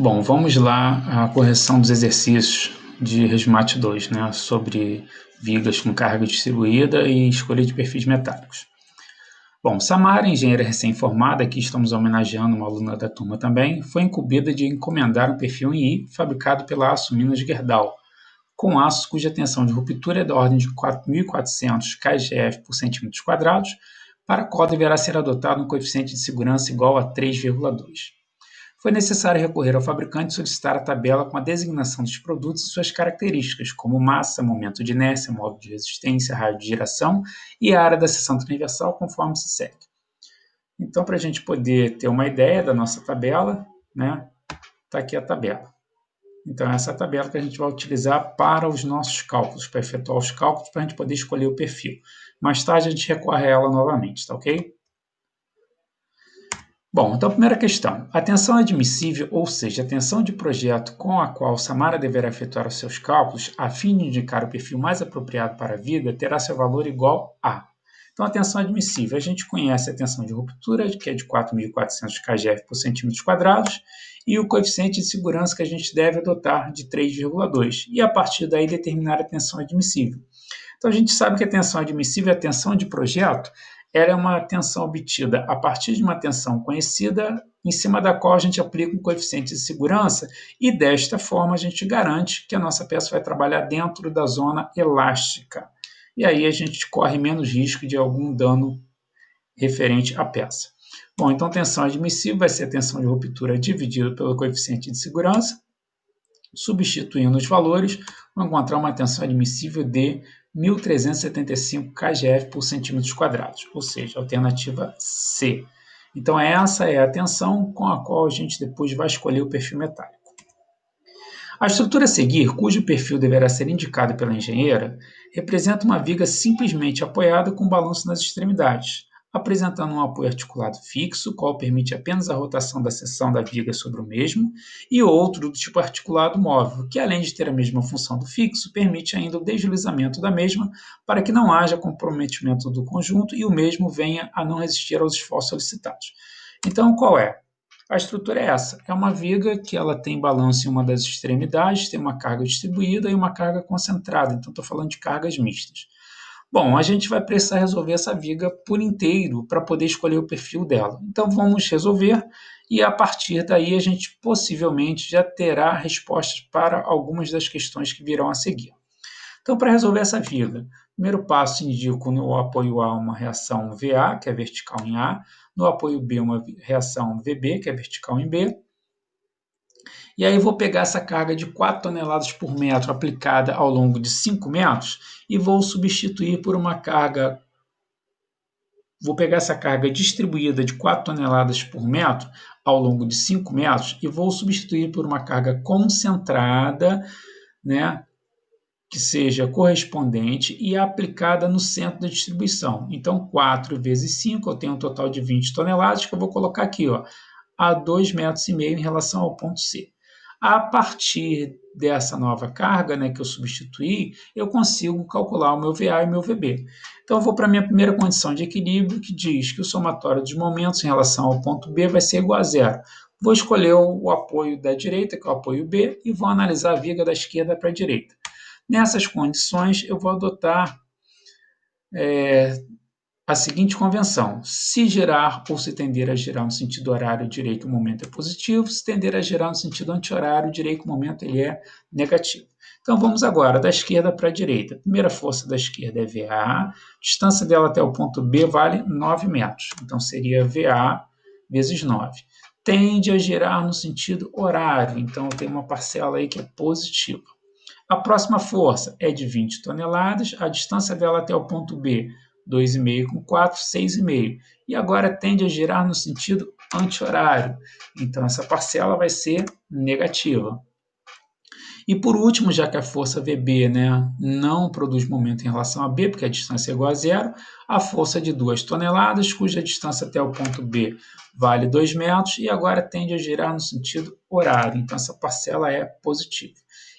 Bom, vamos lá à correção dos exercícios de ResMat 2, né, sobre vigas com carga distribuída e escolha de perfis metálicos. Bom, Samara, engenheira recém-formada, aqui estamos homenageando uma aluna da turma também, foi incumbida de encomendar um perfil em I fabricado pela Aço Minas Gerdau, com aços cuja tensão de ruptura é da ordem de 4.400 kgf por centímetros quadrados, para a qual deverá ser adotado um coeficiente de segurança igual a 3,2. Foi necessário recorrer ao fabricante e solicitar a tabela com a designação dos produtos e suas características, como massa, momento de inércia, modo de resistência, raio de giração e a área da seção transversal, conforme se segue. Então, para a gente poder ter uma ideia da nossa tabela, né, está aqui a tabela. Então, essa é a tabela que a gente vai utilizar para os nossos cálculos, para efetuar os cálculos, para a gente poder escolher o perfil. Mais tarde, a gente recorre a ela novamente, tá ok? Bom, então a primeira questão. A tensão admissível, ou seja, a tensão de projeto com a qual Samara deverá efetuar os seus cálculos, a fim de indicar o perfil mais apropriado para a viga, terá seu valor igual a. Então, a tensão admissível, a gente conhece a tensão de ruptura, que é de 4.400 kgf por centímetros quadrados, e o coeficiente de segurança que a gente deve adotar de 3,2, e a partir daí determinar a tensão admissível. Então, a gente sabe que a tensão admissível é a tensão de projeto, ela é uma tensão obtida a partir de uma tensão conhecida, em cima da qual a gente aplica um coeficiente de segurança, e desta forma a gente garante que a nossa peça vai trabalhar dentro da zona elástica. E aí a gente corre menos risco de algum dano referente à peça. Bom, então tensão admissível vai ser a tensão de ruptura dividida pelo coeficiente de segurança. Substituindo os valores, vamos encontrar uma tensão admissível de 1.375 kgf por centímetros quadrados, ou seja, alternativa C. Então, essa é a tensão com a qual a gente depois vai escolher o perfil metálico. A estrutura a seguir, cujo perfil deverá ser indicado pela engenheira, representa uma viga simplesmente apoiada com balanço nas extremidades, apresentando um apoio articulado fixo, qual permite apenas a rotação da seção da viga sobre o mesmo, e outro do tipo articulado móvel, que além de ter a mesma função do fixo, permite ainda o deslizamento da mesma para que não haja comprometimento do conjunto e o mesmo venha a não resistir aos esforços solicitados. Então, qual é? A estrutura é essa, é uma viga que ela tem balanço em uma das extremidades, tem uma carga distribuída e uma carga concentrada, então estou falando de cargas mistas. Bom, a gente vai precisar resolver essa viga por inteiro para poder escolher o perfil dela. Então vamos resolver e a partir daí a gente possivelmente já terá respostas para algumas das questões que virão a seguir. Então, para resolver essa viga, primeiro passo indico no apoio A uma reação VA, que é vertical em A, no apoio B uma reação VB, que é vertical em B, e aí vou pegar essa carga de 4 toneladas por metro aplicada ao longo de 5 metros e vou substituir por uma carga. Vou pegar essa carga distribuída de 4 toneladas por metro ao longo de 5 metros e vou substituir por uma carga concentrada, né, que seja correspondente e aplicada no centro da distribuição. Então, 4 vezes 5, eu tenho um total de 20 toneladas, que eu vou colocar aqui, ó, a 2,5 metros em relação ao ponto C. A partir dessa nova carga, né, que eu substituí, eu consigo calcular o meu VA e o meu VB. Então, eu vou para a minha primeira condição de equilíbrio, que diz que o somatório dos momentos em relação ao ponto B vai ser igual a zero. Vou escolher o apoio da direita, que é o apoio B, e vou analisar a viga da esquerda para a direita. Nessas condições, eu vou adotar a seguinte convenção: se girar ou se tender a girar no sentido horário, direi que o momento é positivo; se tender a girar no sentido anti-horário, direi que o momento ele é negativo. Então vamos agora da esquerda para a direita. A primeira força da esquerda é VA, a distância dela até o ponto B vale 9 metros, então seria VA vezes 9. Tende a girar no sentido horário, então tem uma parcela aí que é positiva. A próxima força é de 20 toneladas, a distância dela até o ponto B, 2,5 com 4, 6,5. E agora tende a girar no sentido anti-horário. Então, essa parcela vai ser negativa. E por último, já que a força VB, né, não produz momento em relação a B, porque a distância é igual a zero, a força de 2 toneladas, cuja distância até o ponto B vale 2 metros, e agora tende a girar no sentido horário. Então, essa parcela é positiva.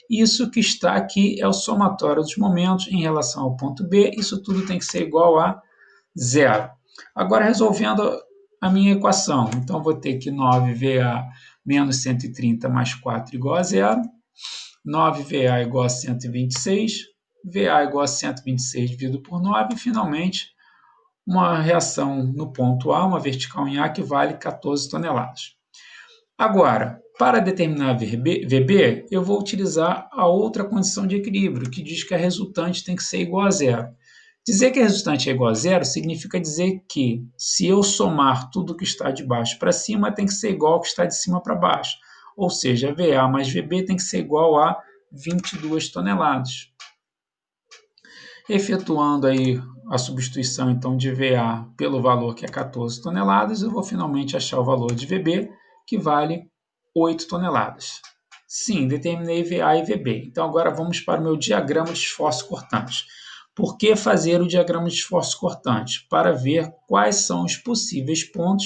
Isso que está aqui é o somatório dos momentos em relação ao ponto B. Isso tudo tem que ser igual a zero. Agora, resolvendo a minha equação. Então, vou ter que 9VA Menos 130 mais 4 igual a 0. 9VA igual a 126. VA igual a 126 dividido por 9. E, finalmente, uma reação no ponto A, uma vertical em A, que vale 14 toneladas. Agora, para determinar VB, eu vou utilizar a outra condição de equilíbrio, que diz que a resultante tem que ser igual a zero. Dizer que a resultante é igual a zero significa dizer que, se eu somar tudo que está de baixo para cima, tem que ser igual ao que está de cima para baixo. Ou seja, VA mais VB tem que ser igual a 22 toneladas. Efetuando aí a substituição então de VA pelo valor que é 14 toneladas, eu vou finalmente achar o valor de VB, que vale 8 toneladas. Sim, determinei VA e VB. Então agora vamos para o meu diagrama de esforço cortante. Por que fazer o diagrama de esforço cortante? Para ver quais são os possíveis pontos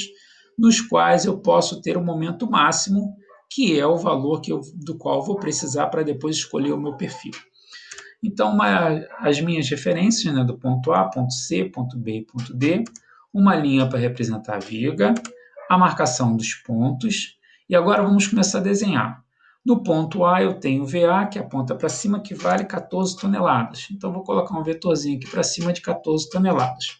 nos quais eu posso ter o momento máximo, que é o valor do qual eu vou precisar para depois escolher o meu perfil. Então, as minhas referências, né, do ponto A, ponto C, ponto B e ponto D, uma linha para representar a viga, a marcação dos pontos, e agora vamos começar a desenhar. No ponto A eu tenho VA, que aponta para cima, que vale 14 toneladas. Então, vou colocar um vetorzinho aqui para cima de 14 toneladas.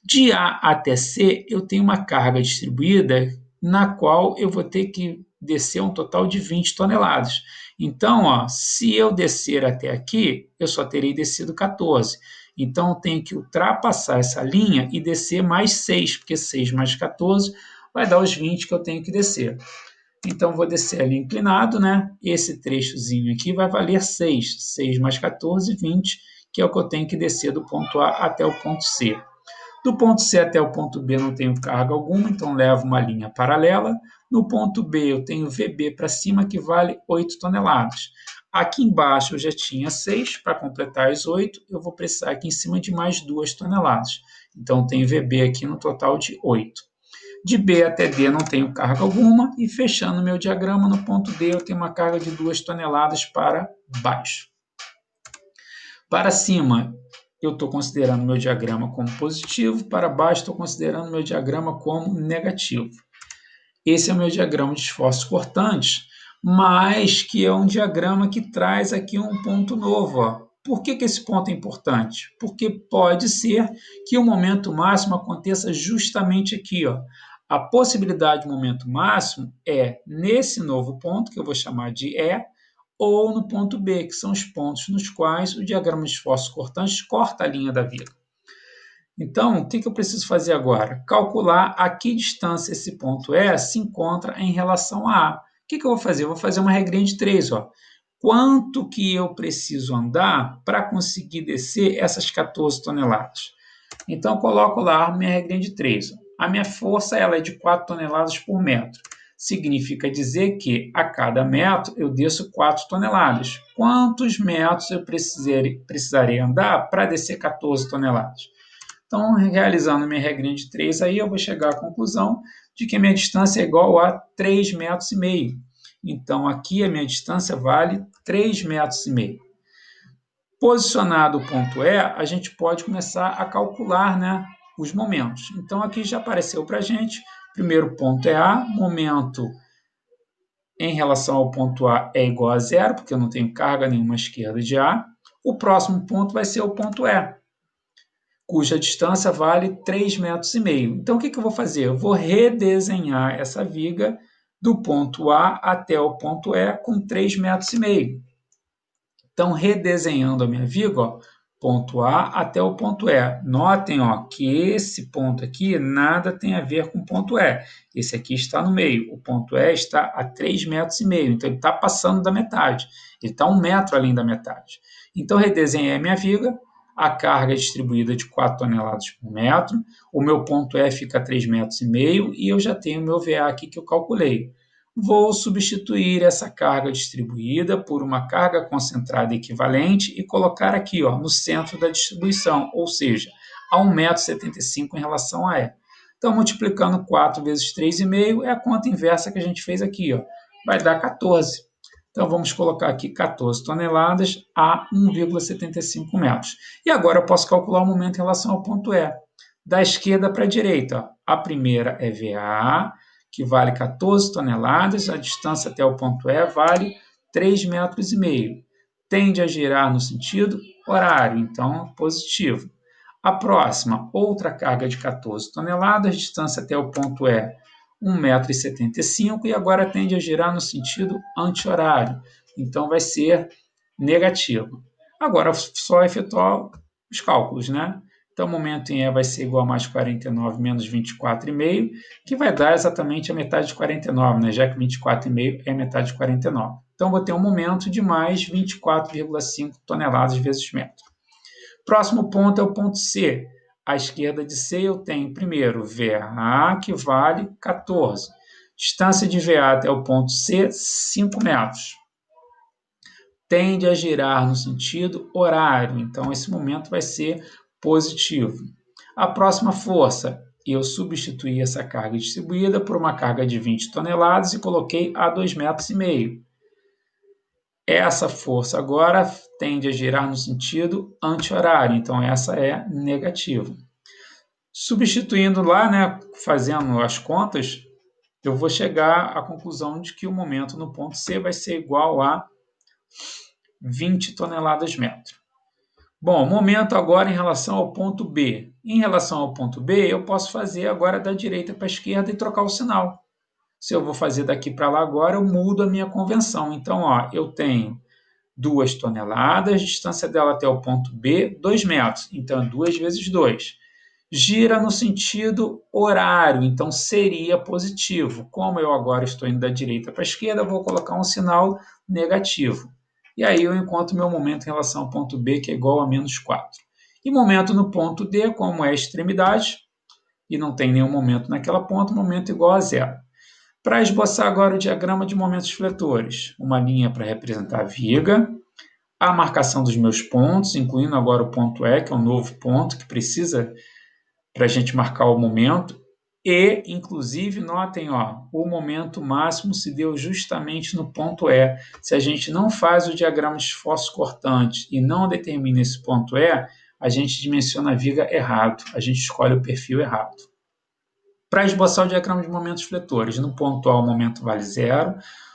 De A até C, eu tenho uma carga distribuída na qual eu vou ter que descer um total de 20 toneladas. Então, ó, se eu descer até aqui, eu só terei descido 14. Então, eu tenho que ultrapassar essa linha e descer mais 6, porque 6 mais 14 vai dar os 20 que eu tenho que descer. Então, vou descer ali inclinado, né? Esse trechozinho aqui vai valer 6. 6 mais 14, 20, que é o que eu tenho que descer do ponto A até o ponto C. Do ponto C até o ponto B não tenho carga alguma, então levo uma linha paralela. No ponto B eu tenho VB para cima, que vale 8 toneladas. Aqui embaixo eu já tinha 6, para completar as 8, eu vou precisar aqui em cima de mais 2 toneladas. Então tenho VB aqui no total de 8. De B até D não tenho carga alguma, e fechando meu diagrama, no ponto D eu tenho uma carga de 2 toneladas para baixo. Para cima, eu estou considerando meu diagrama como positivo, para baixo estou considerando meu diagrama como negativo. Esse é o meu diagrama de esforços cortantes, mas que é um diagrama que traz aqui um ponto novo. Ó. Por que esse ponto é importante? Porque pode ser que o momento máximo aconteça justamente aqui. Ó. A possibilidade de momento máximo é nesse novo ponto, que eu vou chamar de E, ou no ponto B, que são os pontos nos quais o diagrama de esforços cortantes corta a linha da viga. Então, o que eu preciso fazer agora? Calcular a que distância esse ponto E se encontra em relação a A. O que eu vou fazer? Eu vou fazer uma regrinha de 3. Ó. Quanto que eu preciso andar para conseguir descer essas 14 toneladas? Então, eu coloco lá a minha regrinha de 3. Ó. A minha força ela é de 4 toneladas por metro. Significa dizer que a cada metro eu desço 4 toneladas. Quantos metros eu precisarei andar para descer 14 toneladas? Então, realizando minha regrinha de 3, aí eu vou chegar à conclusão de que a minha distância é igual a 3,5 metros. Então, aqui a minha distância vale 3,5 metros. Posicionado o ponto E, a gente pode começar a calcular, né, os momentos. Então, aqui já apareceu para a gente, primeiro ponto é A, momento em relação ao ponto A é igual a zero, porque eu não tenho carga nenhuma à esquerda de A. O próximo ponto vai ser o ponto E, cuja distância vale 3,5 metros. Então, o que eu vou fazer? Eu vou redesenhar essa viga do ponto A até o ponto E com 3,5 metros. Então, redesenhando a minha viga, ó, ponto A até o ponto E. Notem ó, que esse ponto aqui nada tem a ver com o ponto E. Esse aqui está no meio. O ponto E está a 3,5 metros. Então, ele está passando da metade. Ele está 1 metro além da metade. Então, redesenhei a minha viga. A carga é distribuída de 4 toneladas por metro. O meu ponto E fica a 3,5 metros. E eu já tenho o meu VA aqui que eu calculei. Vou substituir essa carga distribuída por uma carga concentrada equivalente e colocar aqui ó, no centro da distribuição, ou seja, a 1,75 m em relação a E. Então, multiplicando 4 vezes 3,5 é a conta inversa que a gente fez aqui. Ó. Vai dar 14. Então, vamos colocar aqui 14 toneladas a 1,75 metros. E agora eu posso calcular o momento em relação ao ponto E. Da esquerda para a direita, ó. A primeira é VA, que vale 14 toneladas, a distância até o ponto E vale 3,5 metros. Tende a girar no sentido horário, então positivo. A próxima, outra carga de 14 toneladas, distância até o ponto E 1,75 m, e agora tende a girar no sentido anti-horário, então vai ser negativo. Agora, só efetuar os cálculos, né? Então, o momento em E vai ser igual a mais 49 menos 24,5, que vai dar exatamente a metade de 49, né? Já que 24,5 é metade de 49. Então, vou ter um momento de mais 24,5 toneladas vezes metro. Próximo ponto é o ponto C. À esquerda de C eu tenho primeiro VA, que vale 14. Distância de VA até o ponto C, 5 metros. Tende a girar no sentido horário, então esse momento vai ser positivo. A próxima força, eu substituí essa carga distribuída por uma carga de 20 toneladas e coloquei a 2,5 metros. Essa força agora tende a girar no sentido anti-horário, então essa é negativa. Substituindo lá, né, fazendo as contas, eu vou chegar à conclusão de que o momento no ponto C vai ser igual a 20 toneladas metro. Bom, momento agora em relação ao ponto B. Em relação ao ponto B, eu posso fazer agora da direita para a esquerda e trocar o sinal. Se eu vou fazer daqui para lá agora, eu mudo a minha convenção. Então, eu tenho 2 toneladas, distância dela até o ponto B, 2 metros. Então, 2 vezes 2. Gira no sentido horário, então seria positivo. Como eu agora estou indo da direita para a esquerda, eu vou colocar um sinal negativo. E aí eu encontro meu momento em relação ao ponto B, que é igual a menos 4. E momento no ponto D, como é a extremidade, e não tem nenhum momento naquela ponta, momento igual a zero. Para esboçar agora o diagrama de momentos fletores, uma linha para representar a viga, a marcação dos meus pontos, incluindo agora o ponto E, que é um novo ponto que precisa para a gente marcar o momento, e, inclusive, notem, o momento máximo se deu justamente no ponto E. Se a gente não faz o diagrama de esforço cortante e não determina esse ponto E, a gente dimensiona a viga errado, a gente escolhe o perfil errado. Para esboçar o diagrama de momentos fletores, no ponto A o momento vale zero,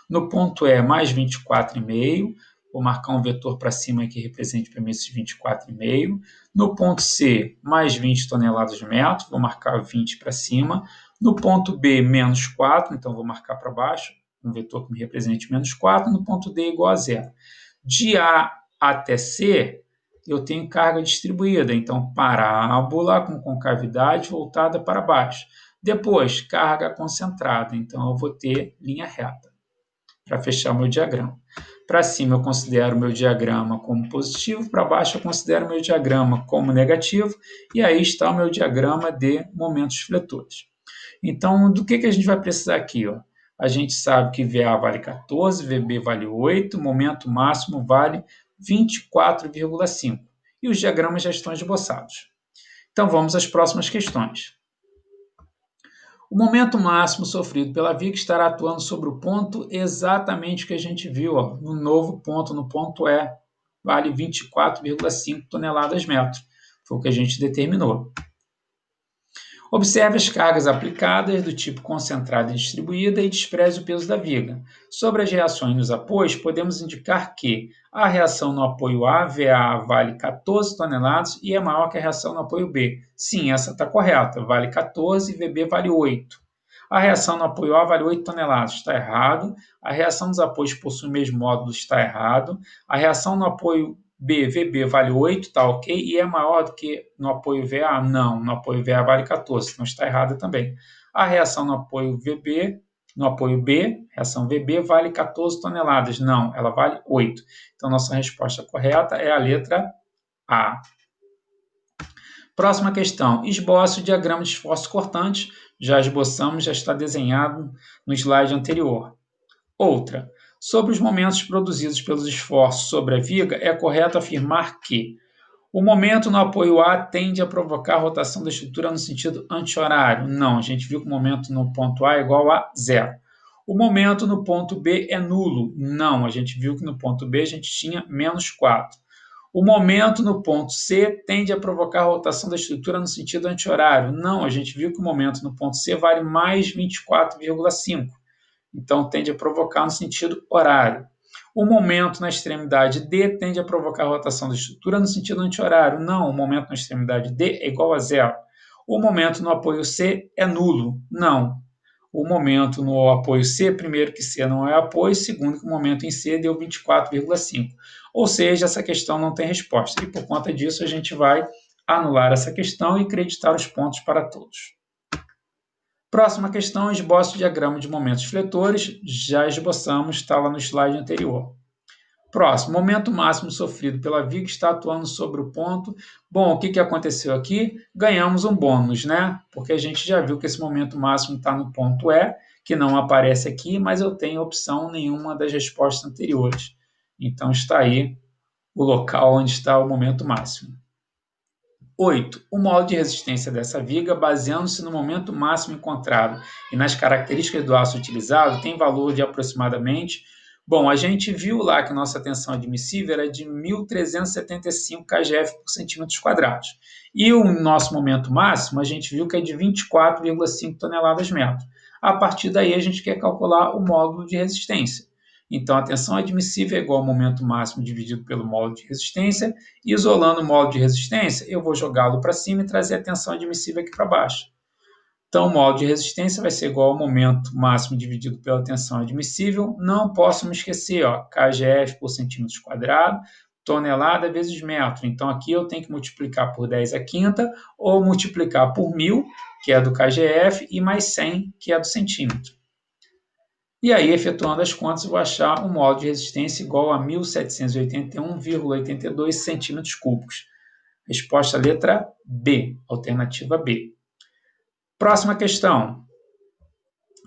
no ponto E mais 24,5, vou marcar um vetor para cima que represente para mim esses 24,5. No ponto C, mais 20 toneladas de metro, vou marcar 20 para cima. No ponto B, menos 4, então vou marcar para baixo, um vetor que me represente menos 4. No ponto D, igual a zero. De A até C, eu tenho carga distribuída, então parábola com concavidade voltada para baixo. Depois, carga concentrada, então eu vou ter linha reta para fechar o meu diagrama. Para cima eu considero o meu diagrama como positivo, para baixo eu considero o meu diagrama como negativo, e aí está o meu diagrama de momentos fletores. Então, do que a gente vai precisar aqui? A gente sabe que VA vale 14, VB vale 8, momento máximo vale 24,5. E os diagramas já estão esboçados. Então, vamos às próximas questões. O momento máximo sofrido pela viga estará atuando sobre o ponto exatamente que a gente viu, no novo ponto, no ponto E, vale 24,5 toneladas metro. Foi o que a gente determinou. Observe as cargas aplicadas do tipo concentrada e distribuída e despreze o peso da viga. Sobre as reações nos apoios, podemos indicar que a reação no apoio A, VA, vale 14 toneladas e é maior que a reação no apoio B. Sim, essa está correta, vale 14 e VB vale 8. A reação no apoio A vale 8 toneladas, está errado. A reação dos apoios possui o mesmo módulo, está errado. A reação no apoio B, VB vale 8, tá ok? E é maior do que no apoio VA? Não, no apoio VA vale 14, então está errada também. A reação no apoio VB, no apoio B, reação VB, vale 14 toneladas. Não, ela vale 8. Então, nossa resposta correta é a letra A. Próxima questão. Esboce o diagrama de esforço cortante. Já esboçamos, já está desenhado no slide anterior. Outra. Sobre os momentos produzidos pelos esforços sobre a viga, é correto afirmar que o momento no apoio A tende a provocar a rotação da estrutura no sentido anti-horário. Não, a gente viu que o momento no ponto A é igual a zero. O momento no ponto B é nulo. Não, a gente viu que no ponto B a gente tinha menos 4. O momento no ponto C tende a provocar a rotação da estrutura no sentido anti-horário. Não, a gente viu que o momento no ponto C vale mais 24,5. Então, tende a provocar no sentido horário. O momento na extremidade D tende a provocar a rotação da estrutura no sentido anti-horário. Não, o momento na extremidade D é igual a zero. O momento no apoio C é nulo. Não. O momento no apoio C, primeiro que C não é apoio, segundo que o momento em C deu 24,5. Ou seja, essa questão não tem resposta. E por conta disso, a gente vai anular essa questão e creditar os pontos para todos. Próxima questão, esboço o diagrama de momentos fletores. Já esboçamos, está lá no slide anterior. Próximo, momento máximo sofrido pela viga está atuando sobre o ponto. Bom, o que aconteceu aqui? Ganhamos um bônus, né? Porque a gente já viu que esse momento máximo está no ponto E, que não aparece aqui, mas eu tenho opção nenhuma das respostas anteriores. Então está aí o local onde está o momento máximo. 8. O modo de resistência dessa viga, baseando-se no momento máximo encontrado e nas características do aço utilizado, tem valor de aproximadamente... Bom, a gente viu lá que nossa tensão admissível era de 1.375 kgf por centímetros quadrados. E o nosso momento máximo, a gente viu que é de 24,5 toneladas metro. A partir daí, a gente quer calcular o módulo de resistência. Então, a tensão admissível é igual ao momento máximo dividido pelo módulo de resistência. Isolando o módulo de resistência, eu vou jogá-lo para cima e trazer a tensão admissível aqui para baixo. Então, o módulo de resistência vai ser igual ao momento máximo dividido pela tensão admissível. Não posso me esquecer, ó, kgf por centímetros quadrados, tonelada vezes metro. Então, aqui eu tenho que multiplicar por 10 à quinta ou multiplicar por 1.000, que é do kgf, e mais 100, que é do centímetro. E aí, efetuando as contas, eu vou achar o módulo de resistência igual a 1.781,82 centímetros cúbicos. Resposta letra B, alternativa B. Próxima questão.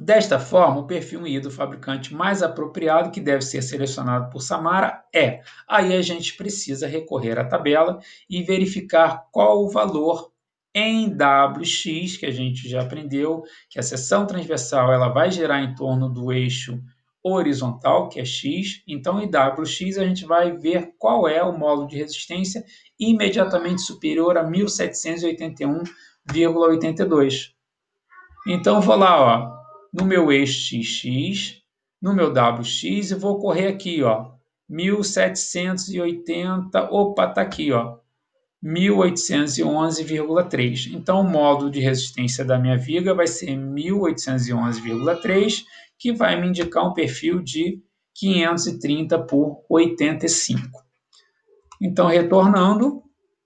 Desta forma, o perfil I do fabricante mais apropriado que deve ser selecionado por Samara é... Aí a gente precisa recorrer à tabela e verificar qual o valor em WX, que a gente já aprendeu, que a seção transversal ela vai girar em torno do eixo horizontal, que é X. Então, em WX, a gente vai ver qual é o módulo de resistência imediatamente superior a 1.781,82. Então, vou lá, ó, no meu eixo XX, no meu WX, e vou correr aqui, ó, 1.780, opa, está aqui, ó, 1.811,3. Então, o módulo de resistência da minha viga vai ser 1.811,3, que vai me indicar um perfil de 530 por 85. Então, retornando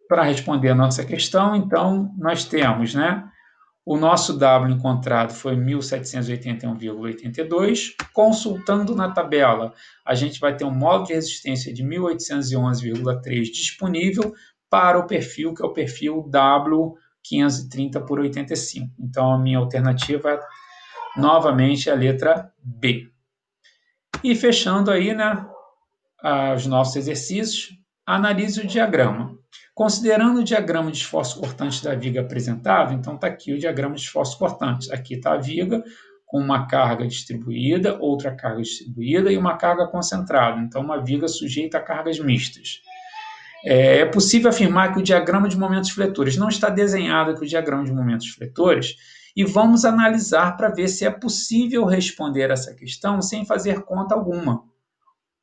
para responder a nossa questão, então, nós temos, né, o nosso W encontrado foi 1.781,82. Consultando na tabela, a gente vai ter um módulo de resistência de 1.811,3 disponível para o perfil, que é o perfil W530 por 85. Então, a minha alternativa é, novamente, a letra B. E fechando aí, né, os nossos exercícios, analise o diagrama. Considerando o diagrama de esforço cortante da viga apresentado, então está aqui o diagrama de esforço cortante. Aqui está a viga com uma carga distribuída, outra carga distribuída e uma carga concentrada. Então, uma viga sujeita a cargas mistas. É possível afirmar que o diagrama de momentos fletores não está desenhado aqui o diagrama de momentos fletores, e vamos analisar para ver se é possível responder essa questão sem fazer conta alguma.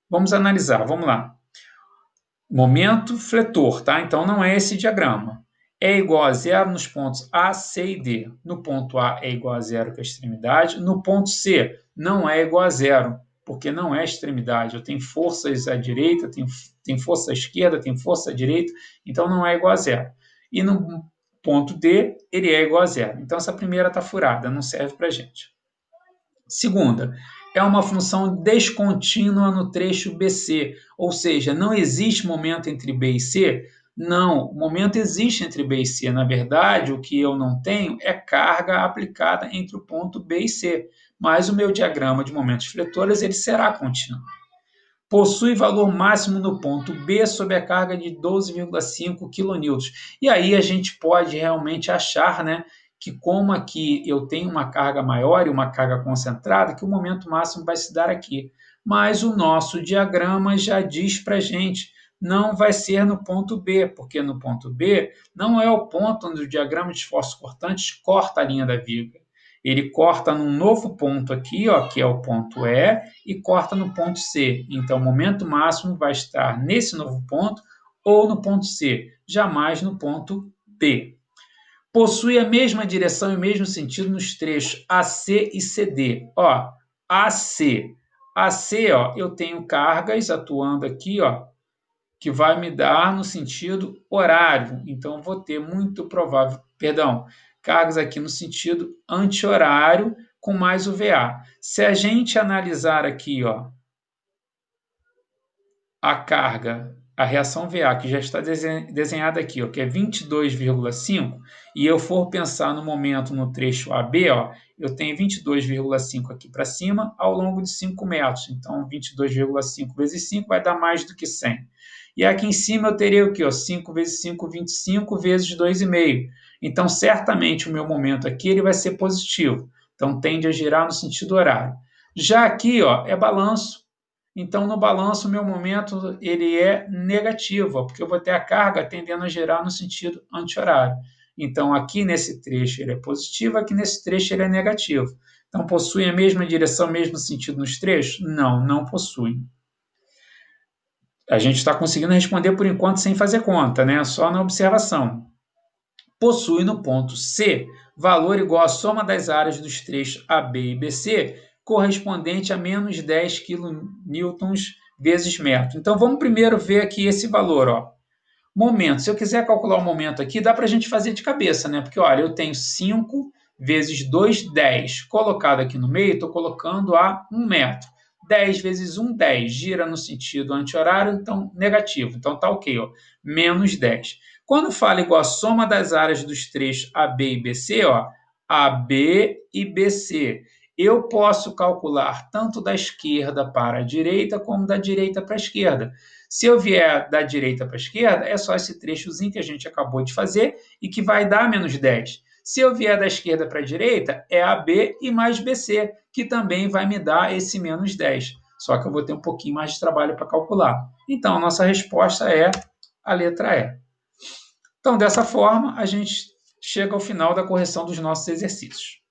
Vamos analisar, vamos lá. Momento fletor, tá? Então não é esse diagrama. É igual a zero nos pontos A, C e D. No ponto A é igual a zero, que é a extremidade. No ponto C não é igual a zero, porque não é extremidade. Eu tenho forças à direita, tem força à esquerda, tem força à direita, então não é igual a zero. E no ponto D, ele é igual a zero. Então essa primeira está furada, não serve para a gente. Segunda, é uma função descontínua no trecho BC, ou seja, não existe momento entre B e C? Não, o momento existe entre B e C. Na verdade, o que eu não tenho é carga aplicada entre o ponto B e C, mas o meu diagrama de momentos fletores ele será contínuo. Possui valor máximo no ponto B sob a carga de 12,5 kN. E aí a gente pode realmente achar, né, que como aqui eu tenho uma carga maior e uma carga concentrada, que o momento máximo vai se dar aqui. Mas o nosso diagrama já diz para a gente, não vai ser no ponto B, porque no ponto B não é o ponto onde o diagrama de esforços cortantes corta a linha da viga. Ele corta num novo ponto aqui, ó, que é o ponto E, e corta no ponto C. Então, o momento máximo vai estar nesse novo ponto ou no ponto C, jamais no ponto B. Possui a mesma direção e mesmo sentido nos trechos AC e CD. Ó, AC. AC, ó, eu tenho cargas atuando aqui, ó, que vai me dar no sentido horário. Então, vou ter muito provável, cargas aqui no sentido anti-horário com mais o VA. Se a gente analisar aqui, ó, a carga, a reação VA, que já está desenhada aqui, ó, que é 22,5, e eu for pensar no momento no trecho AB, ó, eu tenho 22,5 aqui para cima ao longo de 5 metros. Então, 22,5 vezes 5 vai dar mais do que 100. E aqui em cima eu teria o quê? Ó, 5 vezes 5, 25 vezes 2,5. Então, certamente o meu momento aqui ele vai ser positivo. Então, tende a girar no sentido horário. Já aqui, ó, é balanço. Então, no balanço, o meu momento ele é negativo, porque eu vou ter a carga tendendo a girar no sentido anti-horário. Então, aqui nesse trecho ele é positivo, aqui nesse trecho ele é negativo. Então, possui a mesma direção, mesmo sentido nos trechos? Não, não possui. A gente está conseguindo responder por enquanto sem fazer conta, né? Só na observação. Possui no ponto C valor igual à soma das áreas dos trechos AB e BC, correspondente a menos 10 kN vezes metro. Então, vamos primeiro ver aqui esse valor. Ó. Momento. Se eu quiser calcular o momento aqui, dá para a gente fazer de cabeça, né? Porque, olha, eu tenho 5 vezes 2, 10. Colocado aqui no meio, estou colocando a 1 metro. 10 vezes 1, 10. Gira no sentido anti-horário, então negativo. Então tá ok, ó. Menos 10. Quando fala igual a soma das áreas dos trechos AB e BC, ó, AB e BC, eu posso calcular tanto da esquerda para a direita como da direita para a esquerda. Se eu vier da direita para a esquerda, é só esse trechozinho que a gente acabou de fazer e que vai dar menos 10. Se eu vier da esquerda para a direita, é AB e mais BC, que também vai me dar esse menos 10. Só que eu vou ter um pouquinho mais de trabalho para calcular. Então, a nossa resposta é a letra E. Então, dessa forma, a gente chega ao final da correção dos nossos exercícios.